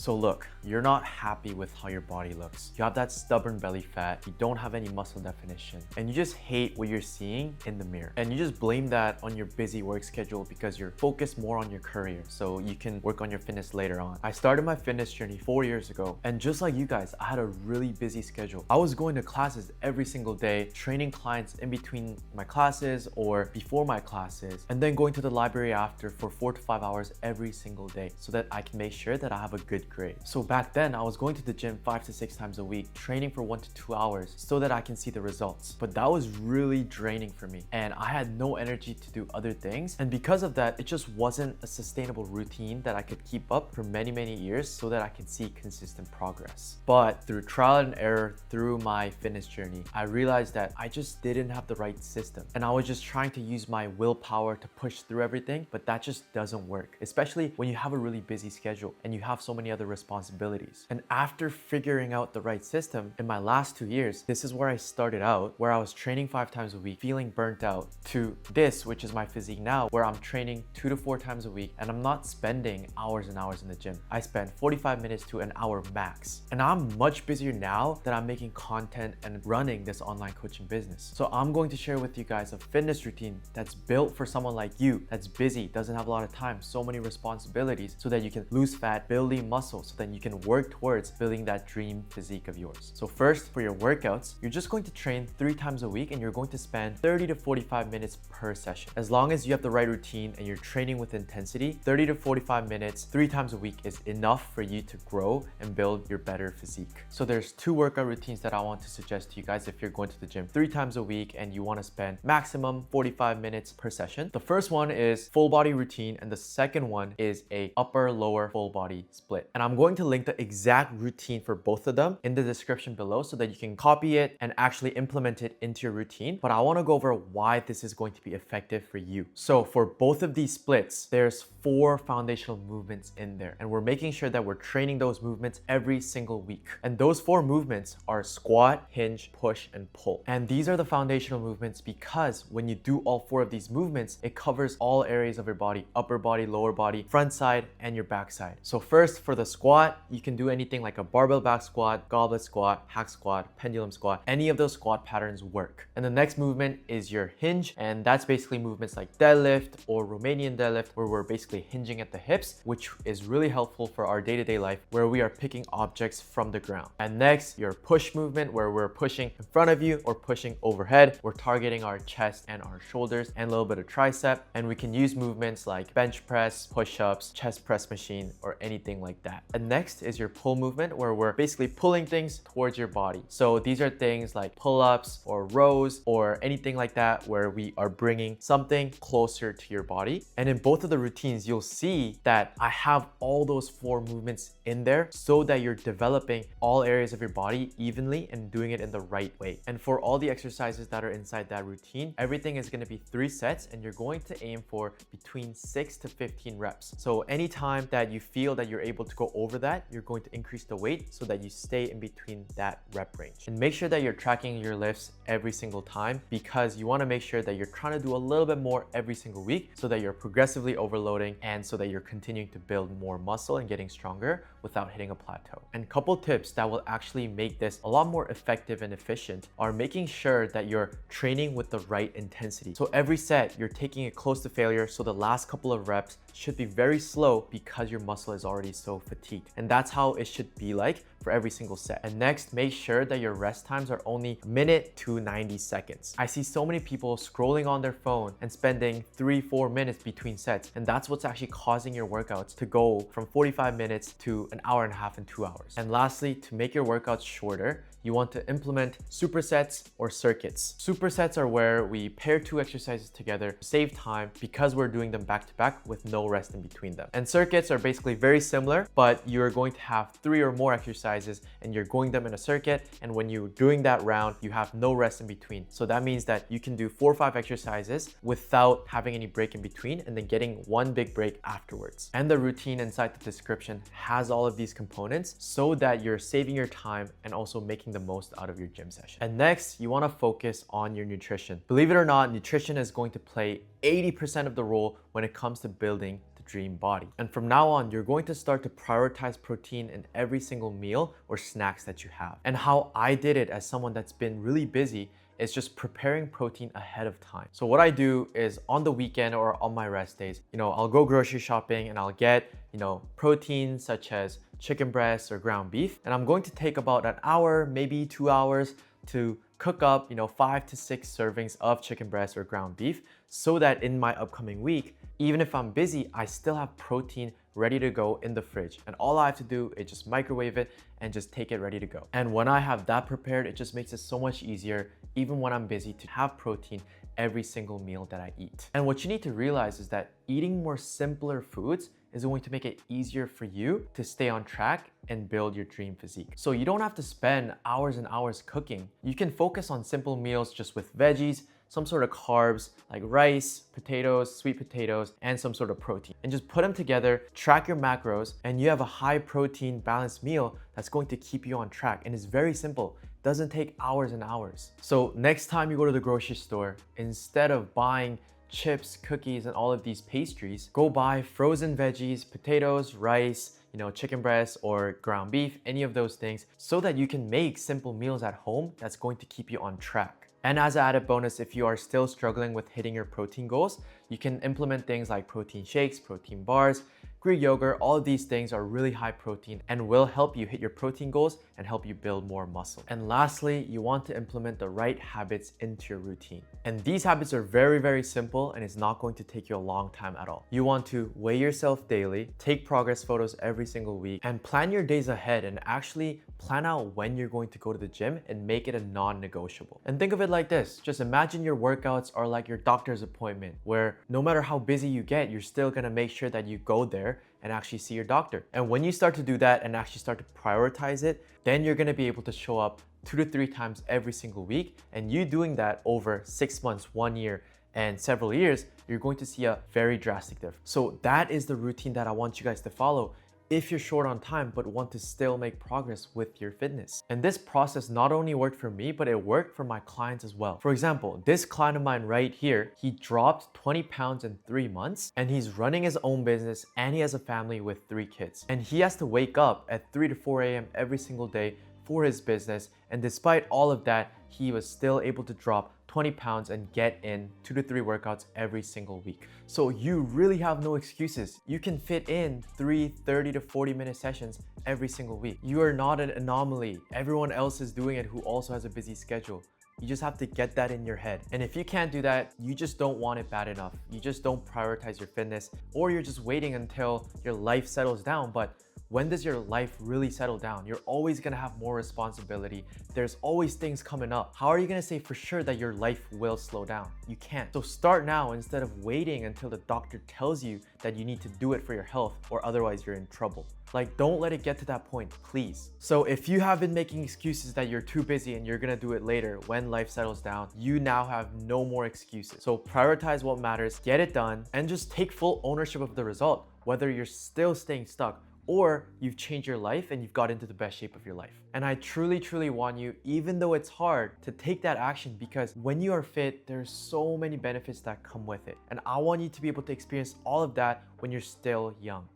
So look, you're not happy with how your body looks. You have that stubborn belly fat, you don't have any muscle definition, and you just hate what you're seeing in the mirror. And you just blame that on your busy work schedule because you're focused more on your career so you can work on your fitness later on. I started my fitness journey 4 years ago, and just like you guys, I had a really busy schedule. I was going to classes every single day, training clients in between my classes or before my classes, and then going to the library after for 4 to 5 hours every single day so that I can make sure that I have a good grade. So back then I was going to the gym 5 to 6 times a week, training for 1 to 2 hours so that I can see the results. But that was really draining for me and I had no energy to do other things. And because of that, it just wasn't a sustainable routine that I could keep up for many years so that I could see consistent progress. But through trial and error, through my fitness journey, I realized that I just didn't have the right system. And I was just trying to use my willpower to push through everything, but that just doesn't work, especially when you have a really busy schedule and you have so many other responsibilities. And after figuring out the right system in my last 2 years, this is where I started out, where I was training 5 times a week, feeling burnt out, to this, which is my physique now, where I'm training 2 to 4 times a week and I'm not spending hours and hours in the gym. I spend 45 minutes to an hour max. And I'm much busier now that I'm making content and running this online coaching business. So I'm going to share with you guys a fitness routine that's built for someone like you that's busy, doesn't have a lot of time, so many responsibilities, so that you can lose fat, build lean muscle, so then you can work towards building that dream physique of yours. So first, for your workouts, you're just going to train 3 times a week and you're going to spend 30 to 45 minutes per session. As long as you have the right routine and you're training with intensity, 30 to 45 minutes 3 times a week is enough for you to grow and build your better physique. So there's 2 workout routines that I want to suggest to you guys if you're going to the gym 3 times a week and you want to spend maximum 45 minutes per session. The first one is full body routine and the second one is a upper lower full body split. And I'm going to link the exact routine for both of them in the description below so that you can copy it and actually implement it into your routine. But I want to go over why this is going to be effective for you. So for both of these splits, there's 4 foundational movements in there. And we're making sure that we're training those movements every single week. And those 4 movements are squat, hinge, push, and pull. And these are the foundational movements because when you do all 4 of these movements, it covers all areas of your body, upper body, lower body, front side, and your back side. So first, for the squat, you can do anything like a barbell back squat, goblet squat, hack squat, pendulum squat. Any of those squat patterns work. And the next movement is your hinge, and that's basically movements like deadlift or Romanian deadlift, where we're basically hinging at the hips, which is really helpful for our day-to-day life where we are picking objects from the ground. And next, your push movement, where we're pushing in front of you or pushing overhead. We're targeting our chest and our shoulders and a little bit of tricep. And we can use movements like bench press, push-ups, chest press machine, or anything like that. And next is your pull movement, where we're basically pulling things towards your body. So these are things like pull-ups or rows or anything like that, where we are bringing something closer to your body. And in both of the routines, you'll see that I have all those 4 movements in there so that you're developing all areas of your body evenly and doing it in the right way. And for all the exercises that are inside that routine, everything is going to be 3 sets and you're going to aim for between 6 to 15 reps. So anytime that you feel that you're able to go over that, you're going to increase the weight so that you stay in between that rep range. And make sure that you're tracking your lifts every single time, because you want to make sure that you're trying to do a little bit more every single week so that you're progressively overloading and so that you're continuing to build more muscle and getting stronger without hitting a plateau. And couple tips that will actually make this a lot more effective and efficient are making sure that you're training with the right intensity. So every set, you're taking it close to failure, so the last couple of reps should be very slow because your muscle is already so fatigued. And that's how it should be like for every single set. And next, make sure that your rest times are only a minute to 90 seconds. I see so many people scrolling on their phone and spending 3-4 minutes between sets. And that's what's actually causing your workouts to go from 45 minutes to an hour and a half and 2 hours. And lastly, to make your workouts shorter, you want to implement supersets or circuits. Supersets are where we pair 2 exercises together to save time because we're doing them back to back with no rest in between them. And circuits are basically very similar, but you're going to have 3 or more exercises and you're going them in a circuit. And when you're doing that round, you have no rest in between. So that means that you can do 4 or 5 exercises without having any break in between and then getting 1 big break afterwards. And the routine inside the description has all of these components so that you're saving your time and also making the most out of your gym session. And next, you want to focus on your nutrition. Believe it or not, nutrition is going to play 80% of the role when it comes to building the dream body. And from now on, you're going to start to prioritize protein in every single meal or snacks that you have. And how I did it as someone that's been really busy is just preparing protein ahead of time. So what I do is on the weekend or on my rest days, I'll go grocery shopping and I'll get, proteins such as chicken breasts or ground beef. And I'm going to take about an hour, maybe 2 hours to cook up, 5 to 6 servings of chicken breast or ground beef so that in my upcoming week, even if I'm busy, I still have protein ready to go in the fridge. And all I have to do is just microwave it and just take it ready to go. And when I have that prepared, it just makes it so much easier, even when I'm busy, to have protein every single meal that I eat. And what you need to realize is that eating more simpler foods is going to make it easier for you to stay on track and build your dream physique. So you don't have to spend hours and hours cooking. You can focus on simple meals just with veggies, some sort of carbs like rice, potatoes, sweet potatoes, and some sort of protein. And just put them together, track your macros, and you have a high protein balanced meal that's going to keep you on track. And it's very simple. Doesn't take hours and hours. So next time you go to the grocery store, instead of buying chips, cookies, and all of these pastries, go buy frozen veggies, potatoes, rice, chicken breast or ground beef, any of those things, so that you can make simple meals at home that's going to keep you on track. And as an added bonus, if you are still struggling with hitting your protein goals, you can implement things like protein shakes, protein bars, Greek yogurt. All of these things are really high protein and will help you hit your protein goals and help you build more muscle. And lastly, you want to implement the right habits into your routine. And these habits are very, very simple and it's not going to take you a long time at all. You want to weigh yourself daily, take progress photos every single week, and plan your days ahead and actually plan out when you're going to go to the gym and make it a non-negotiable. And think of it like this. Just imagine your workouts are like your doctor's appointment, where no matter how busy you get, you're still gonna make sure that you go there and actually see your doctor. And when you start to do that and actually start to prioritize it, then you're gonna be able to show up 2 to 3 times every single week. And you doing that over 6 months, 1 year, and several years, you're going to see a very drastic difference. So that is the routine that I want you guys to follow if you're short on time but want to still make progress with your fitness. And this process not only worked for me, but it worked for my clients as well. For example, this client of mine right here, he dropped 20 pounds in 3 months and he's running his own business and he has a family with 3 kids. And he has to wake up at 3 to 4 a.m. every single day for his business. And despite all of that, he was still able to drop 20 pounds and get in 2 to 3 workouts every single week. So you really have no excuses. You can fit in 3 30 to 40 minute sessions every single week. You are not an anomaly. Everyone else is doing it who also has a busy schedule. You just have to get that in your head. And if you can't do that, you just don't want it bad enough. You just don't prioritize your fitness, or you're just waiting until your life settles down. But when does your life really settle down? You're always gonna have more responsibility. There's always things coming up. How are you gonna say for sure that your life will slow down? You can't. So start now instead of waiting until the doctor tells you that you need to do it for your health, or otherwise you're in trouble. Like, don't let it get to that point, please. So if you have been making excuses that you're too busy and you're gonna do it later when life settles down, you now have no more excuses. So prioritize what matters, get it done, and just take full ownership of the result, whether you're still staying stuck or you've changed your life and you've got into the best shape of your life. And I truly, truly want you, even though it's hard, to take that action, because when you are fit, there's so many benefits that come with it. And I want you to be able to experience all of that when you're still young.